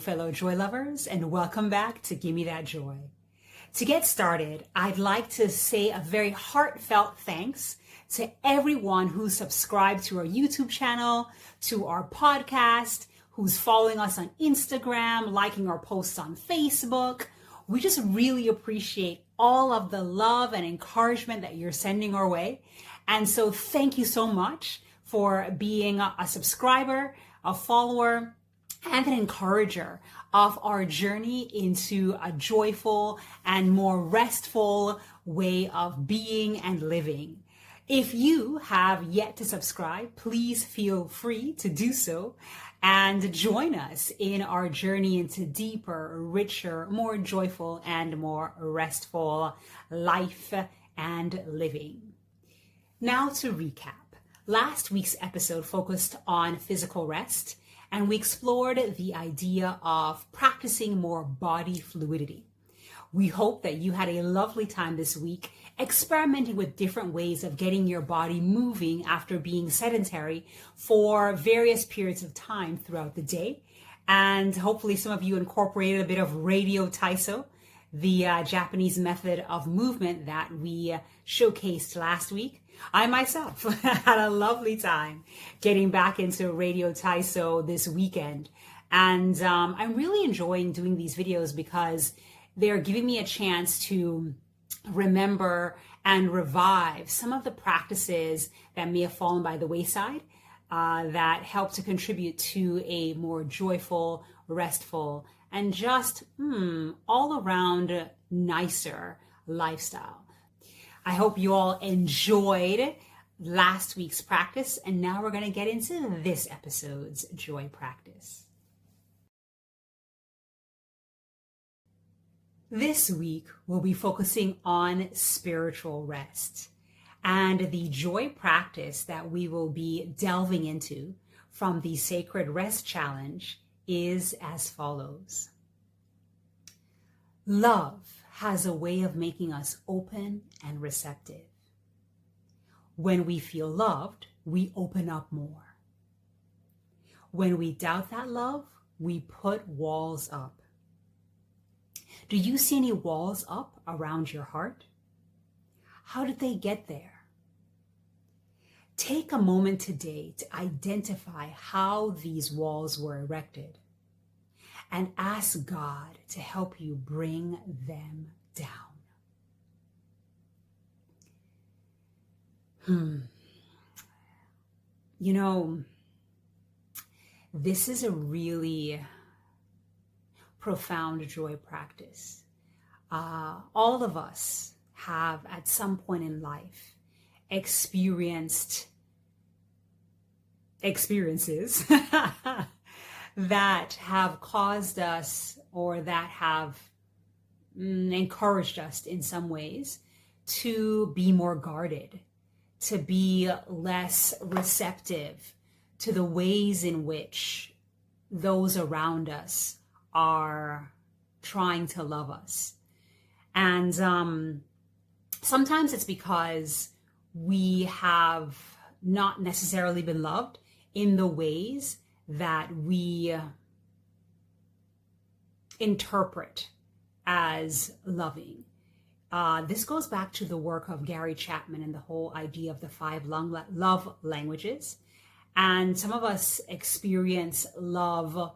fellow joy lovers, and welcome back to Gimme That Joy. To get started, I'd like to say a very heartfelt thanks to everyone who's subscribed to our YouTube channel, to our podcast, who's following us on Instagram, liking our posts on Facebook. We just really appreciate all of the love and encouragement that you're sending our way. And so thank you so much for being a subscriber, a follower, and an encourager of our journey into a joyful and more restful way of being and living. If you have yet to subscribe, please feel free to do so and join us in our journey into deeper, richer, more joyful, and more restful life and living. Now to recap. Last week's episode focused on physical rest, and we explored the idea of practicing more body fluidity. We hope that you had a lovely time this week experimenting with different ways of getting your body moving after being sedentary for various periods of time throughout the day. And hopefully some of you incorporated a bit of radio taiso, the Japanese method of movement that we showcased last week. I myself had a lovely time getting back into radio taiso this weekend. And I'm really enjoying doing these videos because they're giving me a chance to remember and revive some of the practices that may have fallen by the wayside that help to contribute to a more joyful, restful, and just all around nicer lifestyle. I hope you all enjoyed last week's practice, and now we're going to get into this episode's joy practice. This week, we'll be focusing on spiritual rest, and the joy practice that we will be delving into from the Sacred Rest Challenge is as follows. Love has a way of making us open and receptive. When we feel loved, we open up more. When we doubt that love, we put walls up. Do you see any walls up around your heart? How did they get there? Take a moment today to identify how these walls were erected and ask God to help you bring them down. You know, this is a really profound joy practice. All of us have at some point in life experienced experiences that have caused us or that have encouraged us in some ways to be more guarded, to be less receptive to the ways in which those around us are trying to love us. And sometimes it's because we have not necessarily been loved in the ways that we interpret as loving. This goes back to the work of Gary Chapman and the whole idea of the 5 love languages. And some of us experience love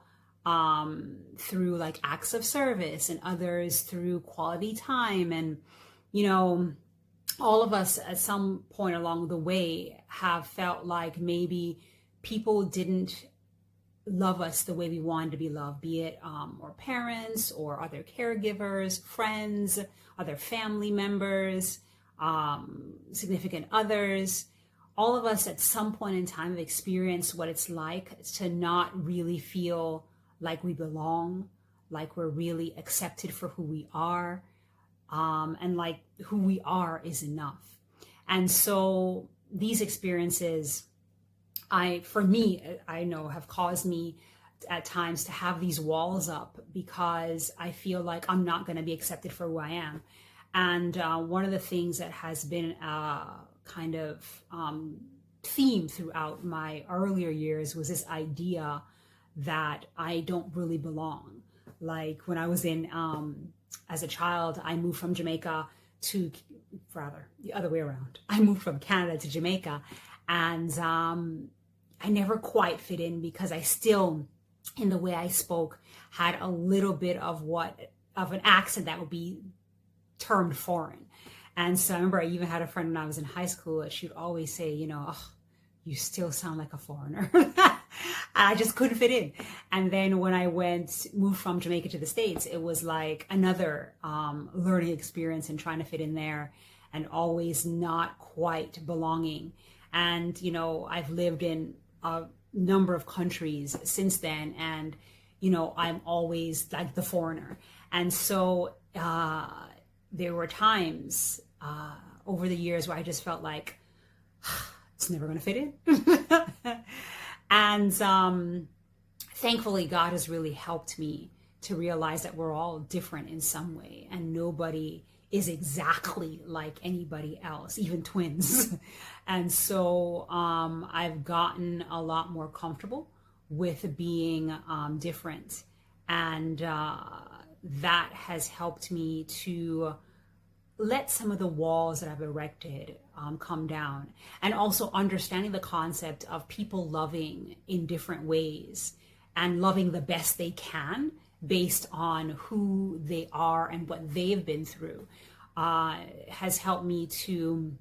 through like acts of service, and others through quality time. And, you know, all of us at some point along the way have felt like maybe people didn't love us the way we wanted to be loved, be it our parents or other caregivers, friends, other family members, significant others. All of us at some point in time have experienced what it's like to not really feel like we belong, like we're really accepted for who we are, and like who we are is enough. And so these experiences, for me, I know have caused me at times to have these walls up because I feel like I'm not going to be accepted for who I am. And one of the things that has been kind of theme throughout my earlier years was this idea that I don't really belong. Like when I was as a child, I moved from Jamaica to, rather, the other way around. I moved from Canada to Jamaica, and I never quite fit in because I still, in the way I spoke, had a little bit of an accent that would be termed foreign. And so I remember I even had a friend when I was in high school, she would always say, oh, you still sound like a foreigner. I just couldn't fit in. And then when I moved from Jamaica to the States, it was like another learning experience and trying to fit in there and always not quite belonging. And, I've lived in a number of countries since then. And, I'm always like the foreigner. And so there were times over the years where I just felt like it's never going to fit in. And thankfully, God has really helped me to realize that we're all different in some way, and nobody is exactly like anybody else, even twins. And so I've gotten a lot more comfortable with being different. And that has helped me to let some of the walls that I've erected come down, and also understanding the concept of people loving in different ways and loving the best they can based on who they are and what they've been through has helped me to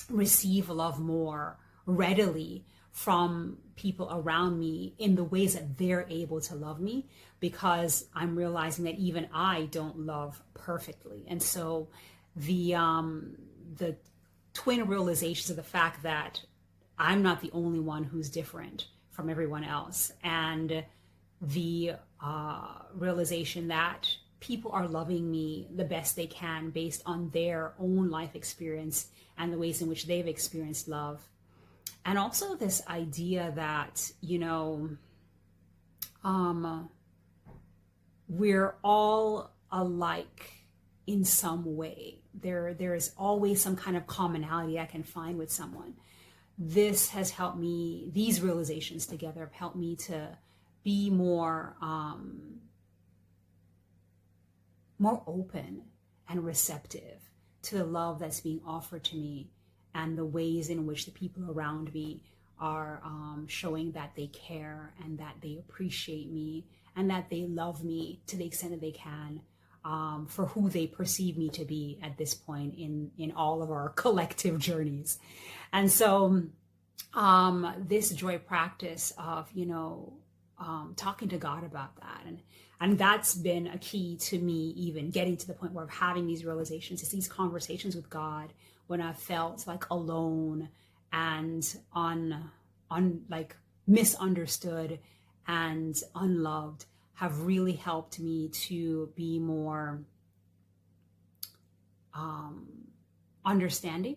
receive love more readily from people around me in the ways that they're able to love me, because I'm realizing that even I don't love perfectly. And so the twin realizations of the fact that I'm not the only one who's different from everyone else, and the realization that people are loving me the best they can based on their own life experience and the ways in which they've experienced love. And also this idea that, we're all alike in some way. There is always some kind of commonality I can find with someone. This has helped me, these realizations together have helped me to be more open and receptive to the love that's being offered to me, and the ways in which the people around me are showing that they care and that they appreciate me and that they love me to the extent that they can, for who they perceive me to be at this point in all of our collective journeys. And so this joy practice of, talking to God about that, and that's been a key to me even getting to the point where I'm having these realizations. It's these conversations with God when I felt like alone and like misunderstood and unloved, have really helped me to be more understanding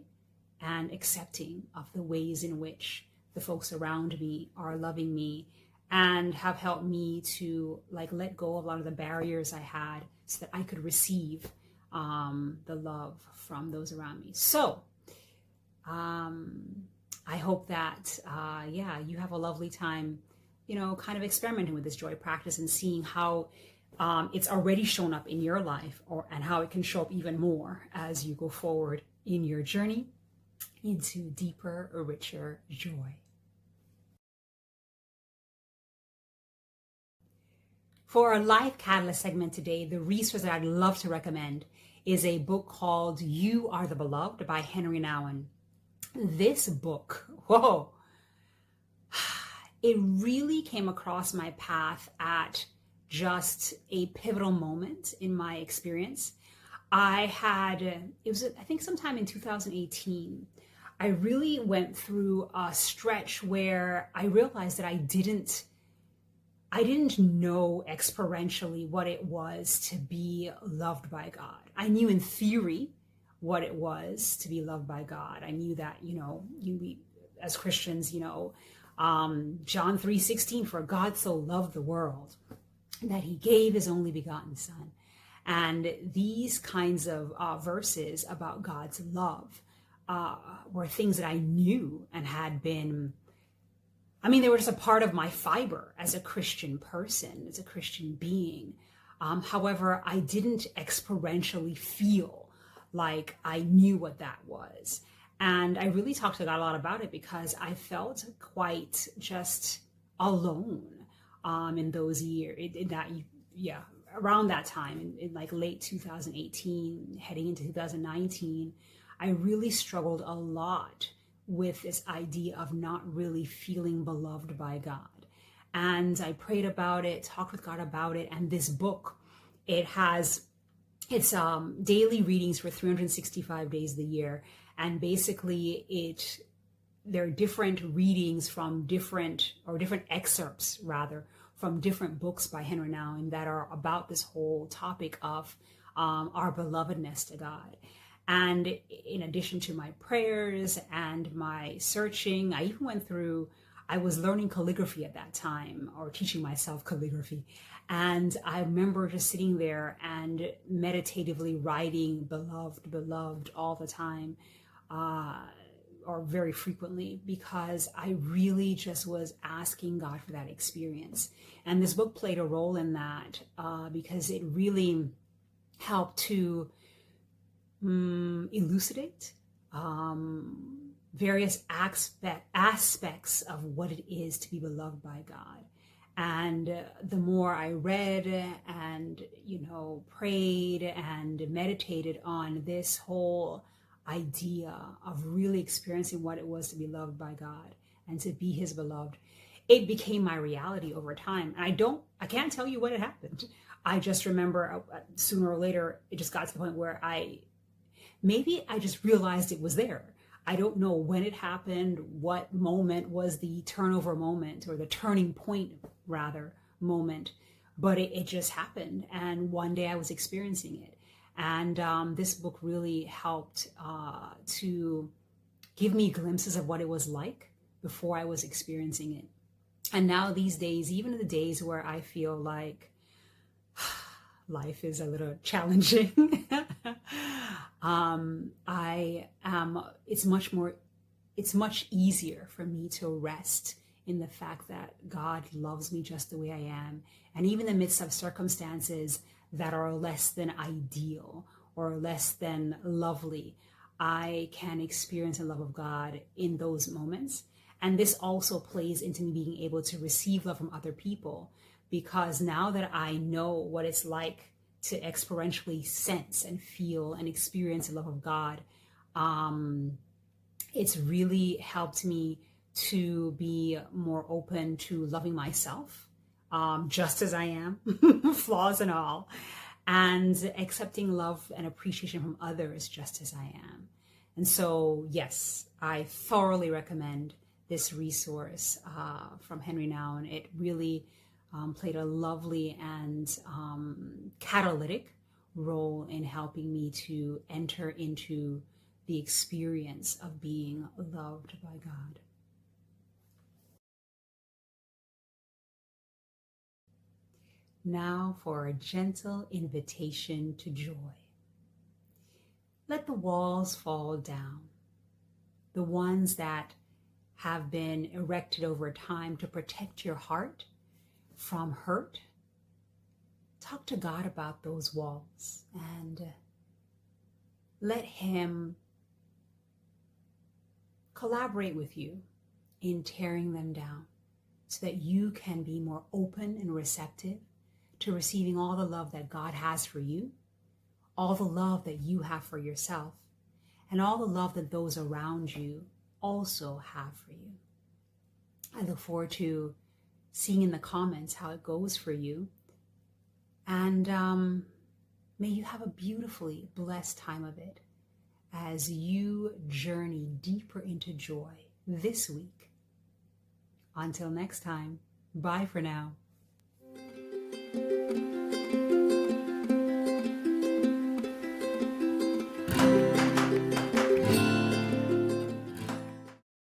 and accepting of the ways in which the folks around me are loving me, and have helped me to let go of a lot of the barriers I had so that I could receive the love from those around me. So I hope that, you have a lovely time, kind of experimenting with this joy practice and seeing how it's already shown up in your life, and how it can show up even more as you go forward in your journey into deeper, richer joy. For our Life Catalyst segment today, the resource that I'd love to recommend is a book called You Are the Beloved by Henry Nouwen. This book, it really came across my path at just a pivotal moment in my experience. It was I think sometime in 2018, I really went through a stretch where I realized that I didn't know experientially what it was to be loved by God. I knew in theory what it was to be loved by God. I knew that, we as Christians, John 3:16, for God so loved the world that he gave his only begotten son. And these kinds of verses about God's love were things that I knew and had been I mean, they were just a part of my fiber as a Christian person, as a Christian being. However, I didn't experientially feel like I knew what that was. And I really talked to God a lot about it because I felt quite just alone in those years, around that time, in like late 2018, heading into 2019, I really struggled a lot with this idea of not really feeling beloved by God. And I prayed about it, talked with God about it, and this book, it's daily readings for 365 days of the year, and basically there are different readings from different excerpts rather from different books by Henry Nouwen that are about this whole topic of our belovedness to God. And in addition to my prayers and my searching, I was learning calligraphy at that time, or teaching myself calligraphy. And I remember just sitting there and meditatively writing beloved, beloved all the time, or very frequently, because I really just was asking God for that experience. And this book played a role in that because it really helped to elucidate various aspects of what it is to be beloved by God. And the more I read and, prayed and meditated on this whole idea of really experiencing what it was to be loved by God and to be his beloved, it became my reality over time. And I can't tell you when it happened. I just remember sooner or later, it just got to the point where maybe I just realized it was there. I don't know when it happened, what moment was the turnover moment, or the turning point rather moment, but it just happened. And one day I was experiencing it. And this book really helped to give me glimpses of what it was like before I was experiencing it. And now these days, even in the days where I feel like life is a little challenging, it's much easier for me to rest in the fact that God loves me just the way I am. And even in the midst of circumstances that are less than ideal or less than lovely, I can experience the love of God in those moments. And this also plays into me being able to receive love from other people, because now that I know what it's like to experientially sense and feel and experience the love of God, it's really helped me to be more open to loving myself just as I am, flaws and all, and accepting love and appreciation from others just as I am. And so, yes, I thoroughly recommend this resource from Henry Nouwen. It really played a lovely and catalytic role in helping me to enter into the experience of being loved by God. Now for a gentle invitation to joy. Let the walls fall down, the ones that have been erected over time to protect your heart from hurt. Talk to God about those walls and let him collaborate with you in tearing them down so that you can be more open and receptive to receiving all the love that God has for you, all the love that you have for yourself, and all the love that those around you also have for you. I look forward to seeing in the comments how it goes for you. And may you have a beautifully blessed time of it as you journey deeper into joy this week. Until next time, bye for now.